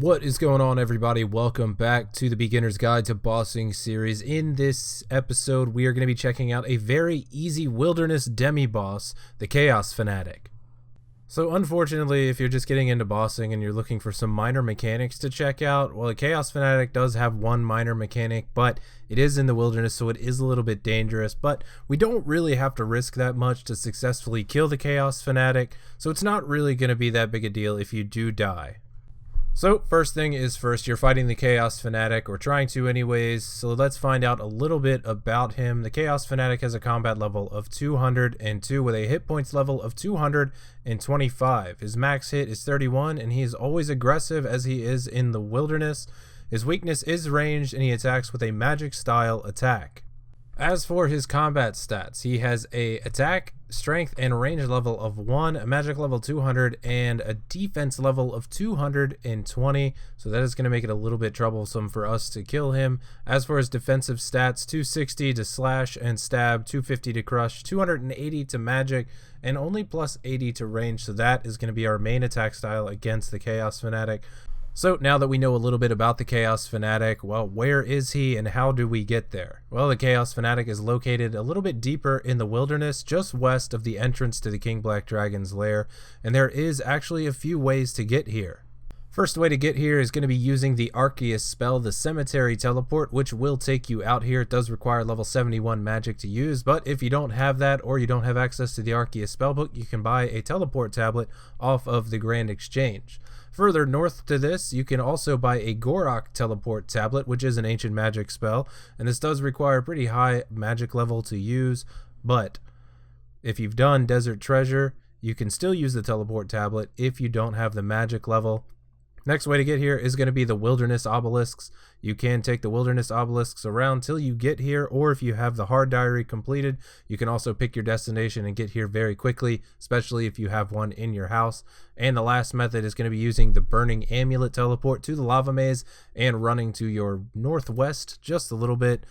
What is going on, everybody? Welcome back to the Beginner's Guide to Bossing series. In this episode, we are going to be checking out a very easy wilderness demi-boss, the Chaos Fanatic. So unfortunately, if you're just getting into bossing and you're looking for some minor mechanics to check out, well, the Chaos Fanatic does have one minor mechanic, but it is in the wilderness, so it is a little bit dangerous, but we don't really have to risk that much to successfully kill the Chaos Fanatic, so it's not really going to be that big a deal if you do die. So first thing is first, you're fighting the Chaos Fanatic, or trying to anyways, so let's find out a little bit about him. The Chaos Fanatic has a combat level of 202 with a hit points level of 225. His max hit is 31, and he is always aggressive as he is in the wilderness. His weakness is ranged, and he attacks with a magic style attack. As for his combat stats, he has a attack, strength, and range level of 1, a magic level 200, and a defense level of 220, so that is going to make it a little bit troublesome for us to kill him. As for his defensive stats, 260 to slash and stab, 250 to crush, 280 to magic, and only plus 80 to range, so that is going to be our main attack style against the Chaos Fanatic. So now that we know a little bit about the Chaos Fanatic, well, where is he and how do we get there? Well, the Chaos Fanatic is located a little bit deeper in the wilderness, just west of the entrance to the King Black Dragon's lair, and there is actually a few ways to get here. First way to get here is going to be using the Arceus spell, the Cemetery Teleport, which will take you out here. It does require level 71 magic to use, but if you don't have that or you don't have access to the Arceus spellbook, you can buy a teleport tablet off of the Grand Exchange. Further north to this, you can also buy a Gorok teleport tablet, which is an ancient magic spell, and this does require a pretty high magic level to use, but if you've done Desert Treasure, you can still use the teleport tablet if you don't have the magic level. Next way to get here is going to be the Wilderness Obelisks. You can take the Wilderness Obelisks around till you get here, or if you have the hard diary completed, you can also pick your destination and get here very quickly, especially if you have one in your house. And the last method is going to be using the Burning Amulet teleport to the lava maze and running to your northwest just a little bit.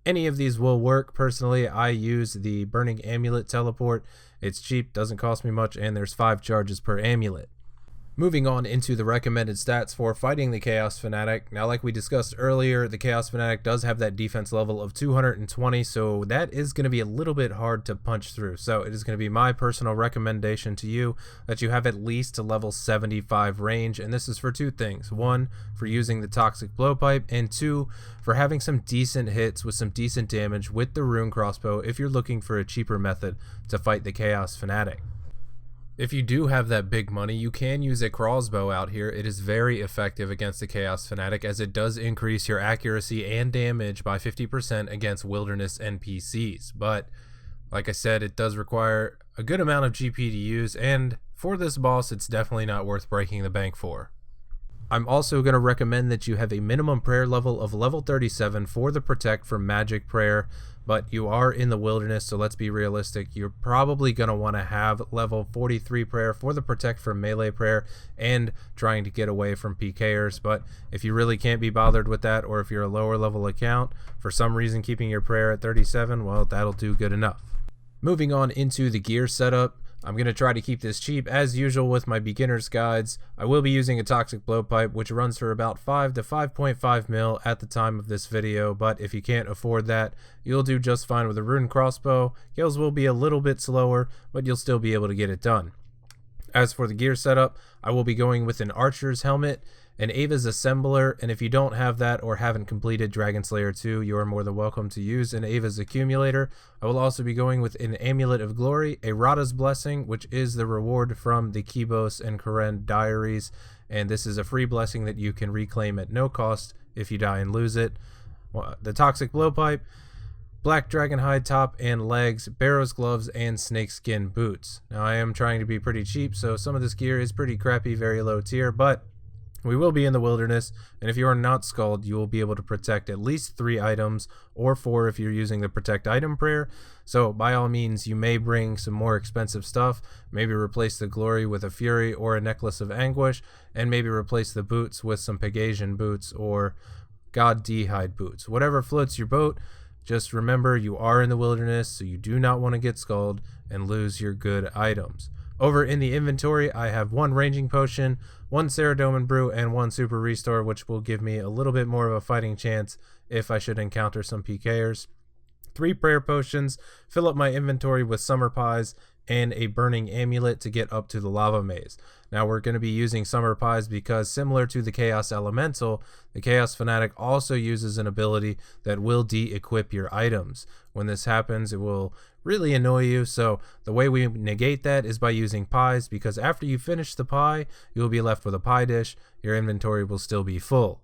Any of these will work. Personally, I use the Burning Amulet teleport. It's cheap, doesn't cost me much, and there's 5 charges per amulet. Moving on into the recommended stats for fighting the Chaos Fanatic. Now, like we discussed earlier, the Chaos Fanatic does have that defense level of 220, so that is going to be a little bit hard to punch through. So it is going to be my personal recommendation to you that you have at least a level 75 range, and this is for 2 things. 1, for using the Toxic Blowpipe, and 2, for having some decent hits with some decent damage with the Rune Crossbow if you're looking for a cheaper method to fight the Chaos Fanatic. If you do have that big money, you can use a crossbow out here. It is very effective against the Chaos Fanatic, as it does increase your accuracy and damage by 50% against wilderness NPCs. But like I said, it does require a good amount of GP to use, and for this boss, it's definitely not worth breaking the bank for. I'm also going to recommend that you have a minimum prayer level of level 37 for the Protect for Magic Prayer, but you are in the wilderness, so let's be realistic. You're probably going to want to have level 43 prayer for the Protect for Melee Prayer and trying to get away from PKers, but if you really can't be bothered with that, or if you're a lower level account, for some reason keeping your prayer at 37, well, that'll do good enough. Moving on into the gear setup, I'm going to try to keep this cheap as usual with my beginner's guides. I will be using a Toxic Blowpipe, which runs for about 5 to 5.5 mil at the time of this video, but if you can't afford that, you'll do just fine with a Rune Crossbow. Kills will be a little bit slower, but you'll still be able to get it done. As for the gear setup, I will be going with an Archer's Helmet, an Ava's Assembler, and if you don't have that or haven't completed Dragon Slayer 2, you are more than welcome to use an Ava's Accumulator. I will also be going with an Amulet of Glory, a Rada's Blessing, which is the reward from the Kibos and Karen diaries, and this is a free blessing that you can reclaim at no cost if you die and lose it. The Toxic Blowpipe, Black Dragon Hide top and legs, Barrow's gloves, and snakeskin boots. Now, I am trying to be pretty cheap, so some of this gear is pretty crappy, very low tier, but we will be in the wilderness, and if you are not skulled, you will be able to protect at least 3 items, or 4 if you're using the Protect Item Prayer. So by all means, you may bring some more expensive stuff, maybe replace the Glory with a Fury or a Necklace of Anguish, and maybe replace the boots with some Pegasian boots or God D-Hide boots. Whatever floats your boat, just remember you are in the wilderness, so you do not want to get skulled and lose your good items. Over in the inventory, I have 1 ranging potion, 1 Ceradomin brew, and 1 super restore, which will give me a little bit more of a fighting chance if I should encounter some PKers. 3 prayer potions, fill up my inventory with summer pies, and a burning amulet to get up to the lava maze. Now we're going to be using summer pies because, similar to the Chaos Elemental, the Chaos Fanatic also uses an ability that will de-equip your items. When this happens, it will really annoy you, so the way we negate that is by using pies, because after you finish the pie, you will be left with a pie dish. Your inventory will still be full.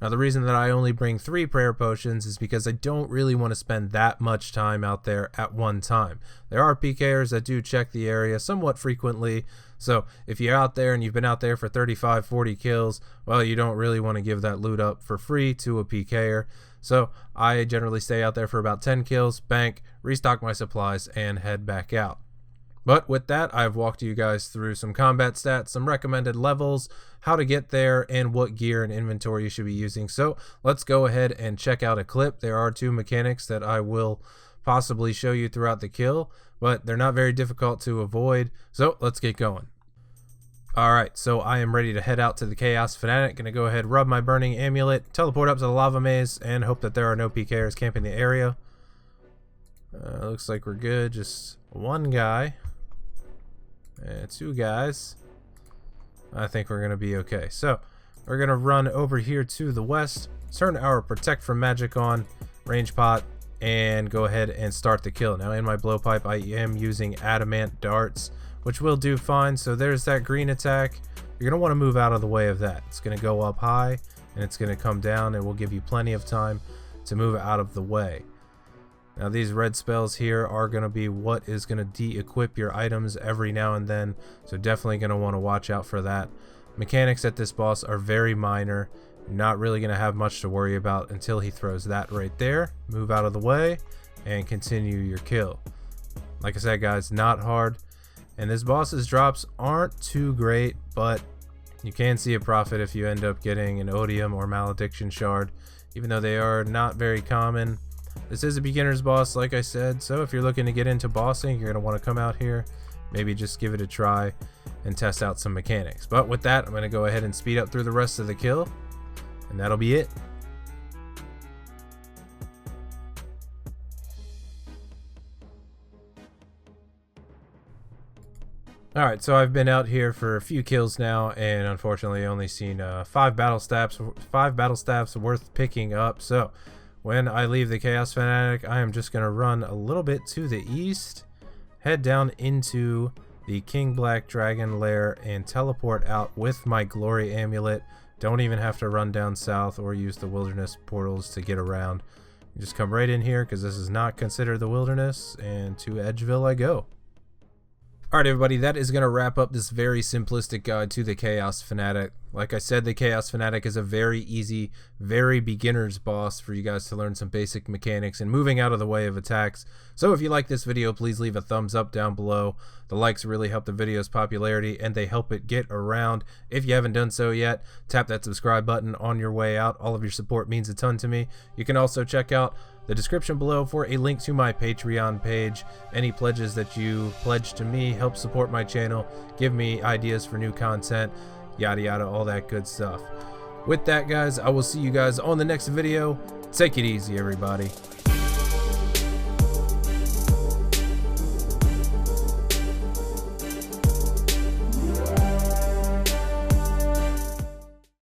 Now, the reason that I only bring 3 prayer potions is because I don't really want to spend that much time out there at one time. There are PKers that do check the area somewhat frequently, so if you're out there and you've been out there for 35, 40 kills, well, you don't really want to give that loot up for free to a PKer. So I generally stay out there for about 10 kills, bank, restock my supplies, and head back out. But with that, I've walked you guys through some combat stats, some recommended levels, how to get there, and what gear and inventory you should be using. So let's go ahead and check out a clip. There are 2 mechanics that I will possibly show you throughout the kill, but they're not very difficult to avoid. So let's get going. Alright, so I am ready to head out to the Chaos Fanatic. Gonna go ahead, rub my burning amulet, teleport up to the lava maze, and hope that there are no PKers camping the area. Looks like we're good. Just 1 guy. 2 guys. I think we're going to be okay. So we're going to run over here to the west, turn our protect from magic on, range pot, and go ahead and start the kill. Now in my blowpipe, I am using adamant darts, which will do fine. So there's that green attack. You're going to want to move out of the way of that. It's going to go up high and it's going to come down, and will give you plenty of time to move out of the way. Now these red spells here are going to be what is going to de-equip your items every now and then, so definitely going to want to watch out for that. Mechanics at this boss are very minor, not really going to have much to worry about until he throws that right there. Move out of the way and continue your kill. Like I said, guys, not hard, and this boss's drops aren't too great, but you can see a profit if you end up getting an Odium or Malediction Shard, even though they are not very common. This is a beginner's boss, like I said, so if you're looking to get into bossing, you're going to want to come out here, maybe just give it a try and test out some mechanics. But with that, I'm going to go ahead and speed up through the rest of the kill, and that'll be it. Alright, so I've been out here for a few kills now, and unfortunately only seen 5 battle staffs worth picking up. So when I leave the Chaos Fanatic, I am just going to run a little bit to the east, head down into the King Black Dragon lair, and teleport out with my Glory Amulet. Don't even have to run down south or use the wilderness portals to get around. You just come right in here, because this is not considered the wilderness, and to Edgeville I go. Alright everybody, that is going to wrap up this very simplistic guide to the Chaos Fanatic. Like I said, the Chaos Fanatic is a very easy, very beginner's boss for you guys to learn some basic mechanics and moving out of the way of attacks. So if you like this video, please leave a thumbs up down below. The likes really help the video's popularity and they help it get around. If you haven't done so yet, tap that subscribe button on your way out. All of your support means a ton to me. You can also check out the description below for a link to my Patreon page. Any pledges that you pledge to me help support my channel, give me ideas for new content, yada yada, all that good stuff. With that, guys, I will see you guys on the next video. Take it easy, everybody.